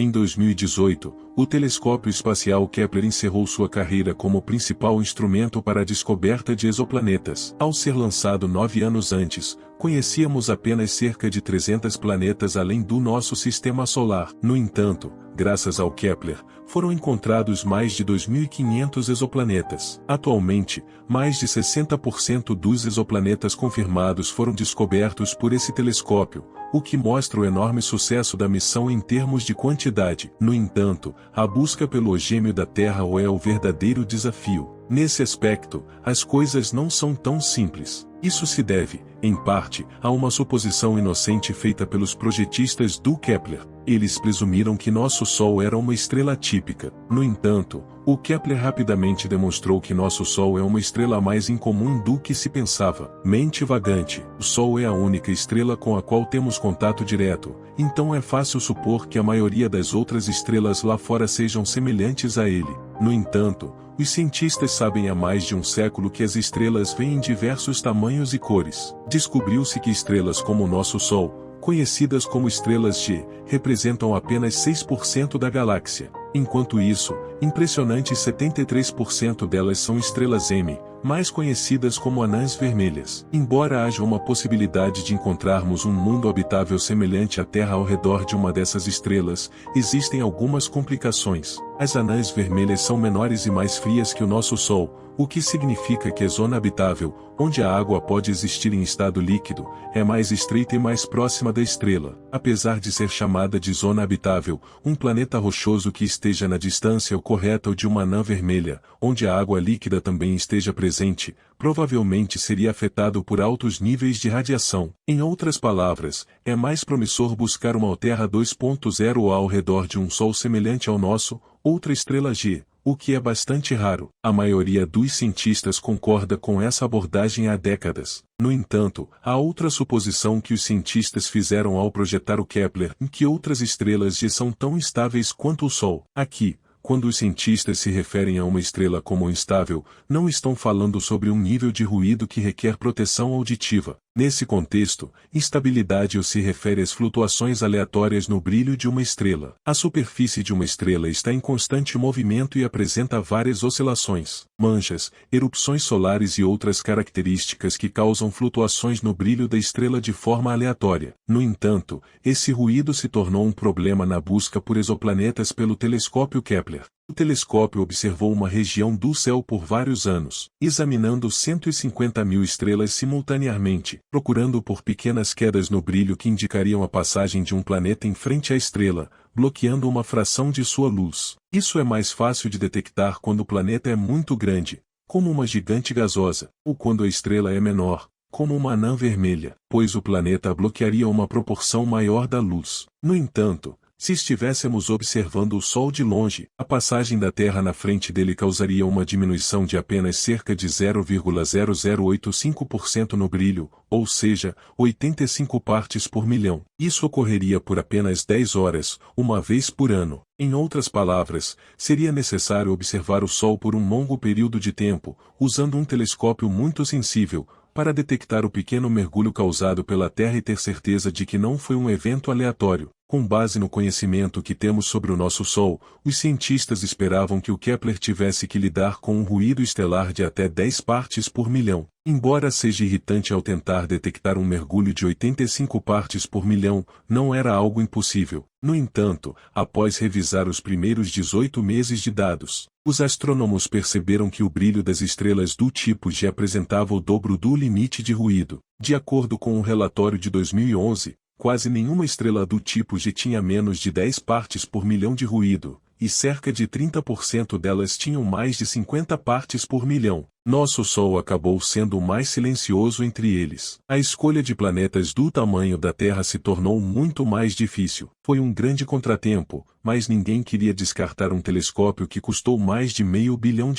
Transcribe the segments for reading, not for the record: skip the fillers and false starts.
Em 2018, o telescópio espacial Kepler encerrou sua carreira como principal instrumento para a descoberta de exoplanetas. Ao ser lançado 9 anos antes, conhecíamos apenas cerca de 300 planetas além do nosso sistema solar. No entanto, graças ao Kepler, foram encontrados mais de 2.500 exoplanetas. Atualmente, mais de 60% dos exoplanetas confirmados foram descobertos por esse telescópio, o que mostra o enorme sucesso da missão em termos de quantidade. No entanto, a busca pelo gêmeo da Terra é o verdadeiro desafio. Nesse aspecto, as coisas não são tão simples. Isso se deve, em parte, a uma suposição inocente feita pelos projetistas do Kepler. Eles presumiram que nosso Sol era uma estrela típica. No entanto, o Kepler rapidamente demonstrou que nosso Sol é uma estrela mais incomum do que se pensava. Mente vagante. O Sol é a única estrela com a qual temos contato direto, então é fácil supor que a maioria das outras estrelas lá fora sejam semelhantes a ele. No entanto, os cientistas sabem há mais de um século que as estrelas vêm em diversos tamanhos e cores. Descobriu-se que estrelas como o nosso Sol, conhecidas como estrelas G, representam apenas 6% da galáxia. Enquanto isso, impressionantes 73% delas são estrelas M, mais conhecidas como anãs vermelhas. Embora haja uma possibilidade de encontrarmos um mundo habitável semelhante à Terra ao redor de uma dessas estrelas, existem algumas complicações. As anãs vermelhas são menores e mais frias que o nosso Sol, o que significa que a zona habitável, onde a água pode existir em estado líquido, é mais estreita e mais próxima da estrela. Apesar de ser chamada de zona habitável, um planeta rochoso que esteja na distância correta de uma anã vermelha, onde a água líquida também esteja presente, provavelmente seria afetado por altos níveis de radiação. Em outras palavras, é mais promissor buscar uma Terra 2.0 ao redor de um Sol semelhante ao nosso, outra estrela G, o que é bastante raro. A maioria dos cientistas concorda com essa abordagem há décadas. No entanto, há outra suposição que os cientistas fizeram ao projetar o Kepler, em que outras estrelas G são tão instáveis quanto o Sol. Aqui, quando os cientistas se referem a uma estrela como instável, não estão falando sobre um nível de ruído que requer proteção auditiva. Nesse contexto, instabilidade se refere às flutuações aleatórias no brilho de uma estrela. A superfície de uma estrela está em constante movimento e apresenta várias oscilações, manchas, erupções solares e outras características que causam flutuações no brilho da estrela de forma aleatória. No entanto, esse ruído se tornou um problema na busca por exoplanetas pelo telescópio Kepler. O telescópio observou uma região do céu por vários anos, examinando 150.000 estrelas simultaneamente, procurando por pequenas quedas no brilho que indicariam a passagem de um planeta em frente à estrela, bloqueando uma fração de sua luz. Isso é mais fácil de detectar quando o planeta é muito grande, como uma gigante gasosa, ou quando a estrela é menor, como uma anã vermelha, pois o planeta bloquearia uma proporção maior da luz. No entanto, se estivéssemos observando o Sol de longe, a passagem da Terra na frente dele causaria uma diminuição de apenas cerca de 0,0085% no brilho, ou seja, 85 partes por milhão. Isso ocorreria por apenas 10 horas, uma vez por ano. Em outras palavras, seria necessário observar o Sol por um longo período de tempo, usando um telescópio muito sensível, para detectar o pequeno mergulho causado pela Terra e ter certeza de que não foi um evento aleatório. Com base no conhecimento que temos sobre o nosso Sol, os cientistas esperavam que o Kepler tivesse que lidar com um ruído estelar de até 10 partes por milhão. Embora seja irritante ao tentar detectar um mergulho de 85 partes por milhão, não era algo impossível. No entanto, após revisar os primeiros 18 meses de dados, os astrônomos perceberam que o brilho das estrelas do tipo G apresentava o dobro do limite de ruído. De acordo com um relatório de 2011, quase nenhuma estrela do tipo G tinha menos de 10 partes por milhão de ruído, e cerca de 30% delas tinham mais de 50 partes por milhão. Nosso Sol acabou sendo o mais silencioso entre eles. A escolha de planetas do tamanho da Terra se tornou muito mais difícil. Foi um grande contratempo, mas ninguém queria descartar um telescópio que custou mais de $500 milhão.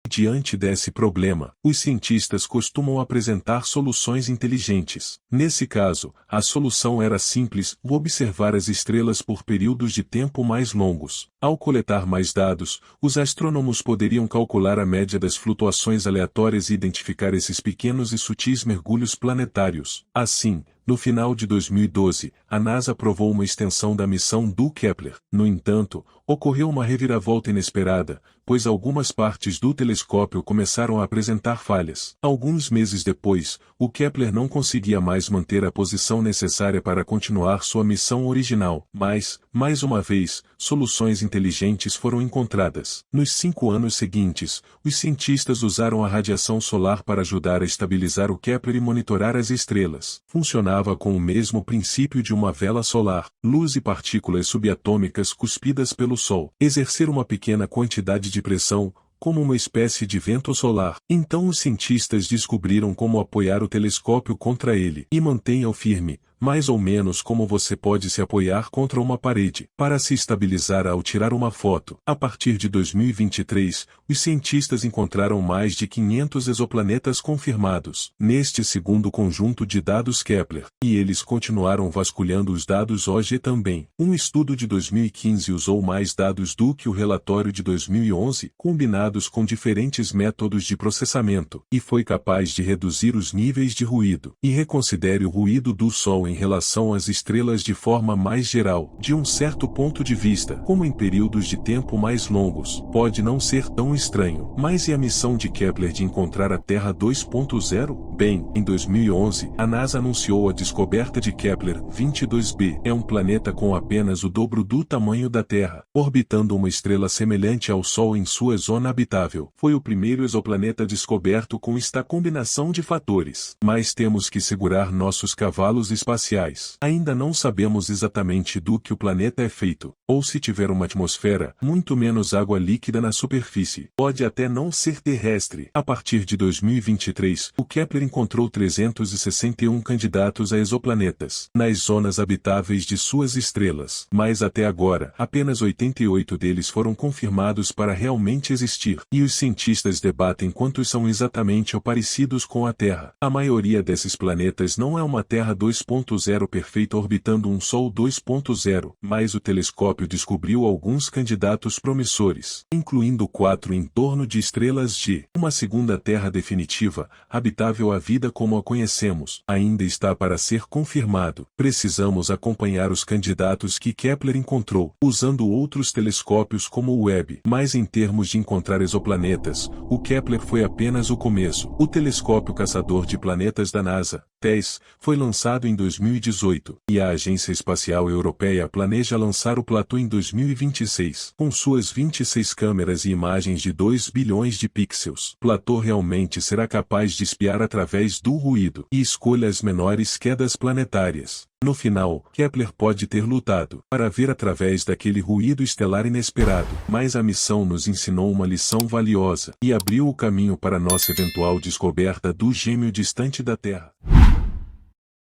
Diante desse problema, os cientistas costumam apresentar soluções inteligentes. Nesse caso, a solução era simples: observar as estrelas por períodos de tempo mais longos. Ao coletar mais dados, os astrônomos poderiam calcular a média das flutuações aleatórias e identificar esses pequenos e sutis mergulhos planetários. Assim, No final de 2012, a NASA aprovou uma extensão da missão do Kepler. No entanto, ocorreu uma reviravolta inesperada, pois algumas partes do telescópio começaram a apresentar falhas. Alguns meses depois, o Kepler não conseguia mais manter a posição necessária para continuar sua missão original, mas, mais uma vez, soluções inteligentes foram encontradas. Nos 5 anos seguintes, os cientistas usaram a radiação solar para ajudar a estabilizar o Kepler e monitorar as estrelas. Funcionava com o mesmo princípio de uma vela solar: luz e partículas subatômicas cuspidas pelo Sol exercer uma pequena quantidade de pressão, como uma espécie de vento solar. Então os cientistas descobriram como apoiar o telescópio contra ele e mantenha-o firme, mais ou menos como você pode se apoiar contra uma parede, para se estabilizar ao tirar uma foto. A partir de 2023, os cientistas encontraram mais de 500 exoplanetas confirmados neste segundo conjunto de dados Kepler, e eles continuaram vasculhando os dados hoje também. Um estudo de 2015 usou mais dados do que o relatório de 2011, combinados com diferentes métodos de processamento, e foi capaz de reduzir os níveis de ruído. E reconsidere o ruído do Sol em relação às estrelas de forma mais geral. De um certo ponto de vista, como em períodos de tempo mais longos, pode não ser tão estranho. Mas e a missão de Kepler de encontrar a Terra 2.0? Bem, em 2011, a NASA anunciou a descoberta de Kepler 22b. É um planeta com apenas o dobro do tamanho da Terra, orbitando uma estrela semelhante ao Sol em sua zona habitável. Foi o primeiro exoplaneta descoberto com esta combinação de fatores. Mas temos que segurar nossos cavalos espaciais. Ainda não sabemos exatamente do que o planeta é feito, ou se tiver uma atmosfera, muito menos água líquida na superfície. Pode até não ser terrestre. A partir de 2023, o Kepler encontrou 361 candidatos a exoplanetas nas zonas habitáveis de suas estrelas. Mas até agora, apenas 88 deles foram confirmados para realmente existir, e os cientistas debatem quantos são exatamente ou parecidos com a Terra. A maioria desses planetas não é uma Terra 2.0 perfeita orbitando um Sol 2.0, mas o telescópio descobriu alguns candidatos promissores, incluindo 4 em torno de estrelas de uma segunda Terra definitiva, habitável à vida como a conhecemos, ainda está para ser confirmado. Precisamos acompanhar os candidatos que Kepler encontrou, usando outros telescópios como o Webb. Mas em termos de encontrar exoplanetas, o Kepler foi apenas o começo. O telescópio caçador de planetas da NASA, TESS, foi lançado em 2018, e a Agência Espacial Europeia planeja lançar o Plato em 2026, com suas 26 câmeras e imagens de 2 bilhões de pixels. Plato realmente será capaz de espiar através do ruído e escolha as menores quedas planetárias. No final, Kepler pode ter lutado para ver através daquele ruído estelar inesperado, mas a missão nos ensinou uma lição valiosa e abriu o caminho para nossa eventual descoberta do gêmeo distante da Terra.